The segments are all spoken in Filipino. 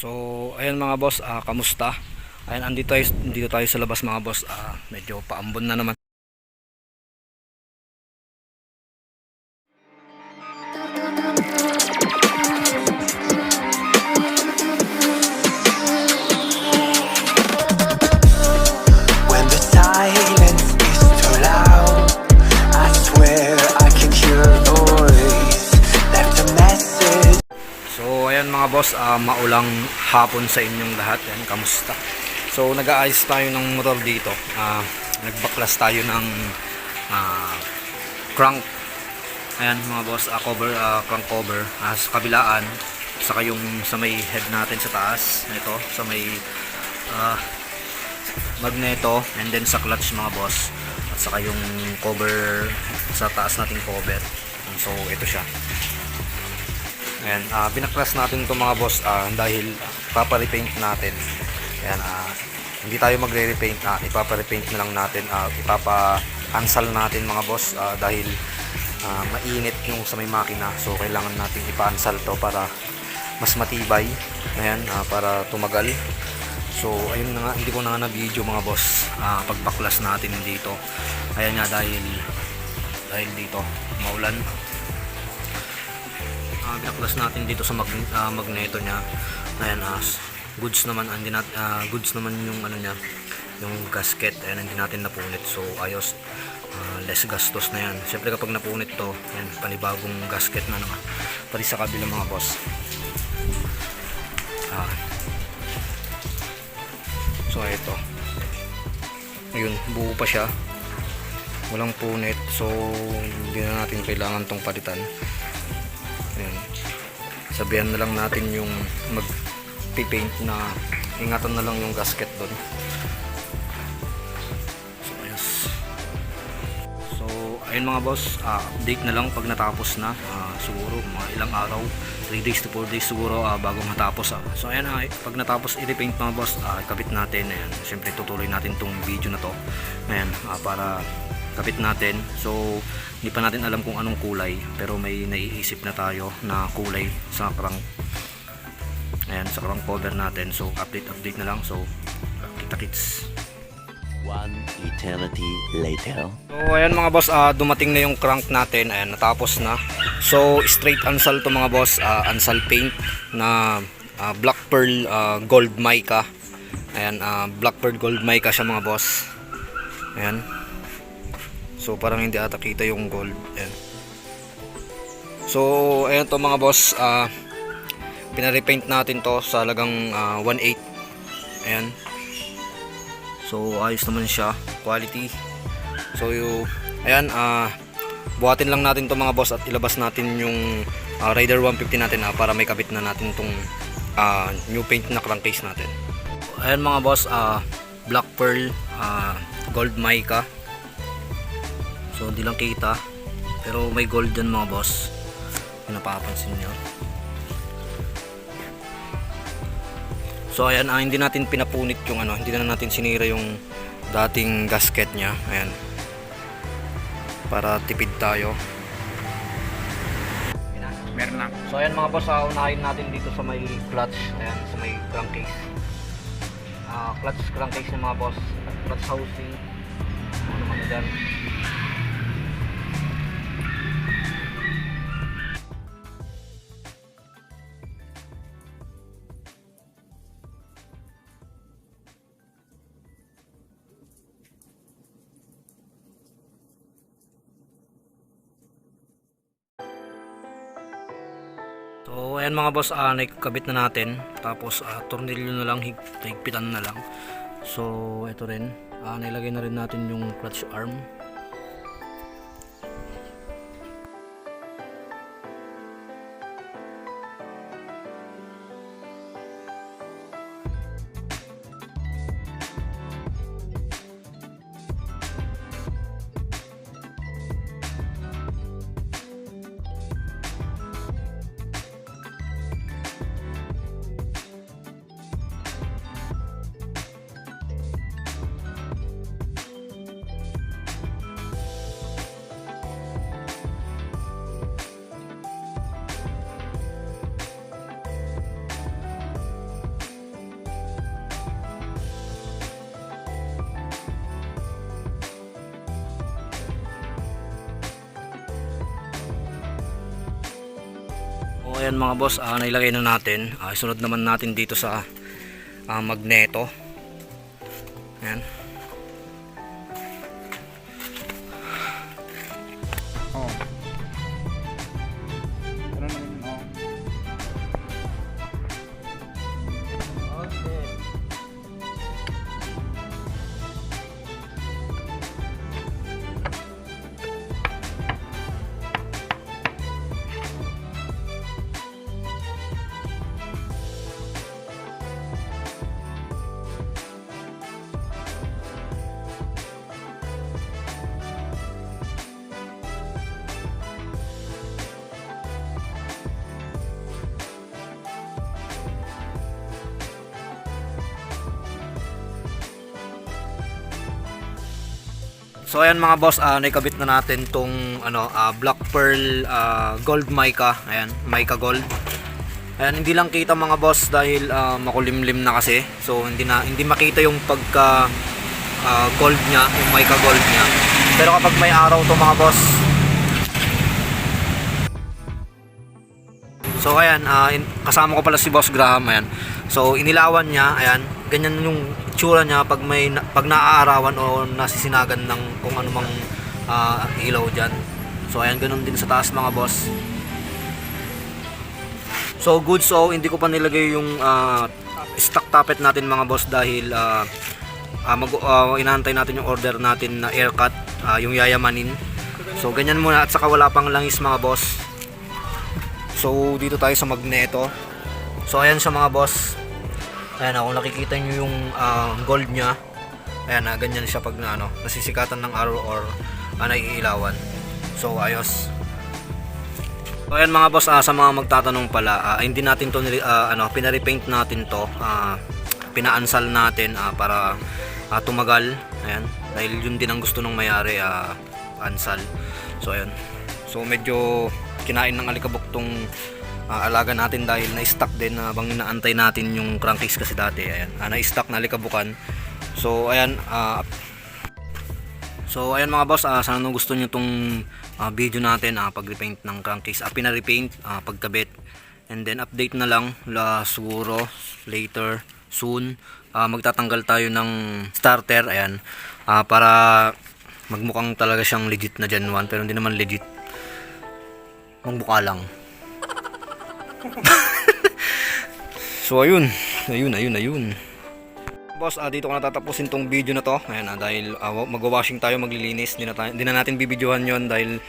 So, ayan mga boss, kamusta? Ayan, dito tayo sa labas mga boss. Medyo paambon na naman. When the silence is too loud, I swear I can hear a voice, left a message. So, ayan mga boss, maulang hapon sa inyong lahat. Ayan, kamusta? So, nag-aayos tayo ng motor dito. Nagbaklas tayo ng crank. Ayan mga boss, crank cover sa kabilaan. Saka yung sa may head natin sa taas. Ito, sa may magneto. And then sa clutch mga boss. At saka yung cover sa taas nating cover. So, ito siya. Ayan, binaklas natin ito mga boss dahil ipapa-repaint natin. Ayan, hindi tayo magre-repaint, ipapa-repaint na lang natin, ipapa-ansal natin mga boss dahil mainit yung sa may makina. So kailangan natin ipa-ansal to para mas matibay. Ayan, para tumagal. So ayun na nga, hindi ko na nga na-video mga boss pagbaklas natin dito. Ayan nga, dahil dito maulan. Binaklas natin dito sa magneto niya. Ayan, goods naman goods naman yung ano niya, yung gasket. Ayan, hindi natin napunit. So ayos, less gastos na yan. Siyempre kapag napunit to, ayan, panibagong gasket na naman. Pati sa kabila mga boss. So ito, ayun, buo pa siya, walang punit. So hindi na natin kailangan tong palitan. Ayan. Sabihan na lang natin yung mag-paint na ingatan na lang yung gasket doon. So ayos. So ayun mga boss, update na lang pag natapos na. Siguro mga ilang araw, 3 days to 4 days siguro bago matapos. So ayan, pag natapos i-repaint mga boss, kabit natin. Ayan, siyempre tutuloy natin tong video na to. Ayan, para kapit natin. So hindi pa natin alam kung anong kulay, pero may naiisip na tayo na kulay sa crank. Ayan, sa crank cover natin. So update na lang. So kita-kits. One eternity later. So ayan mga boss, dumating na yung crank natin. Ayan, natapos na. So straight ansal to mga boss, ansal paint na black pearl gold mica. Ayan, black pearl gold mica siya mga boss. Ayan. So parang hindi ata kita yung gold. Ayan. So ayan to mga boss, pina-repaint natin to sa halagang 1.8. Ayan. So ayos naman siya, quality. So ayan, buhatin lang natin to mga boss at ilabas natin yung Rider 150 natin para may kabit na natin tong new paint na crankcase natin. Ayan mga boss, black pearl gold mica. So hindi lang kita, pero may gold dyan mga boss, yung napapansin nyo. So ayan, hindi natin pinapunit yung hindi na natin sinira yung dating gasket nya. Ayan, para tipid tayo. Meron na. So ayan mga boss, unahin natin dito sa may clutch. Ayan, sa may crankcase. Clutch crankcase ng mga boss, clutch housing, ano dyan. So ayan mga boss, nakikabit na natin. Tapos tornilyo na lang, higpitan na lang. So ito rin, nilagay na rin natin yung clutch arm. ayan mga boss, nailagay na natin. Isunod naman natin dito sa magneto. Ayan. Oh. Ano na yun, oh. Okay. So ayan mga boss, naikabit na natin tong Black Pearl Gold Mica. Ayan, Mica Gold. Ayan, hindi lang kita mga boss dahil makulimlim na kasi. So hindi makita yung pagka gold niya, yung Mica Gold niya. Pero kapag may araw to mga boss. So ayan, kasama ko pala si Boss Graham. Ayan. So inilawan niya, ayan, ganyan yung itsura niya pag naaarawan o nasisinagan ng kung anumang ilaw diyan. So ayan, ganun din sa taas mga boss. So good, so hindi ko pa nilagay yung stock tappet natin mga boss dahil inaantay natin yung order natin na aircut, yung yayamanin. So ganyan muna at saka wala pang langis mga boss. So dito tayo sa magneto. So ayan siya mga boss. Ayan, kung nakikita nyo yung gold nya, ayan, ganyan siya pag nasisikatan ng araw or naiilawan. So ayos. So ayan mga boss, sa mga magtatanong pala, hindi natin to pina-repaint natin to, pinaansal natin para tumagal. Ayan, dahil yun din ang gusto ng may-ari, ansal. So ayan. So medyo kinain ng alikabok tong alaga natin dahil na-stock din habang inaantay natin yung crankcase kasi dati. Ayan, na-stock na alikabukan. So ayan, mga boss, sana gusto nyo tong video natin, pag-repaint ng crankcase, pina-repaint, pagkabit, and then update na lang siguro later soon, magtatanggal tayo ng starter. Ayan, para magmukhang talaga siyang legit na Gen 1 pero hindi naman legit, magmukha lang. So ayun. Boss, dito ko natatapusin tong video na to. Ayan, dahil mag-washing tayo, maglilinis. Hindi na natin bibidyohan yon dahil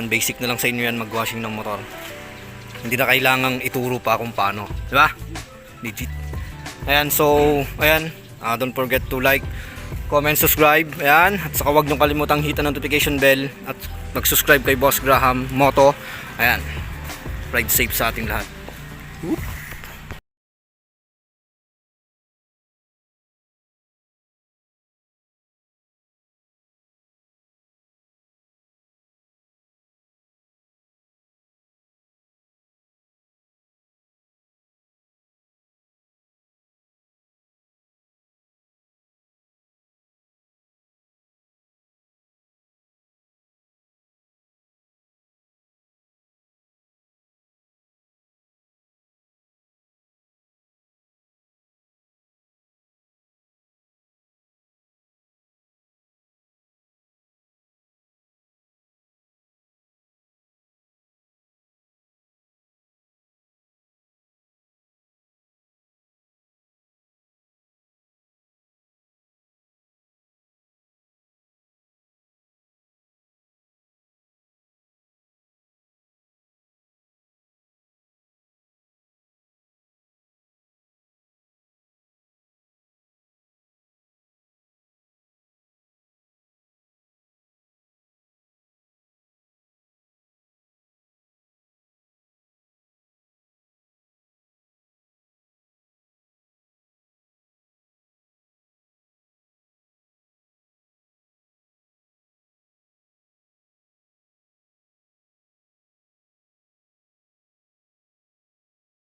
basic na lang sa inyo yan, mag-washing ng motor. Hindi na kailangang ituro pa kung paano, di ba? Legit. Ayan, so ayan, don't forget to like, comment, subscribe. Ayan, at saka huwag niyong kalimutang hit ang notification bell at mag-subscribe kay Boss Graham Moto. Ayan, ride safe sa ating lahat. Whoop.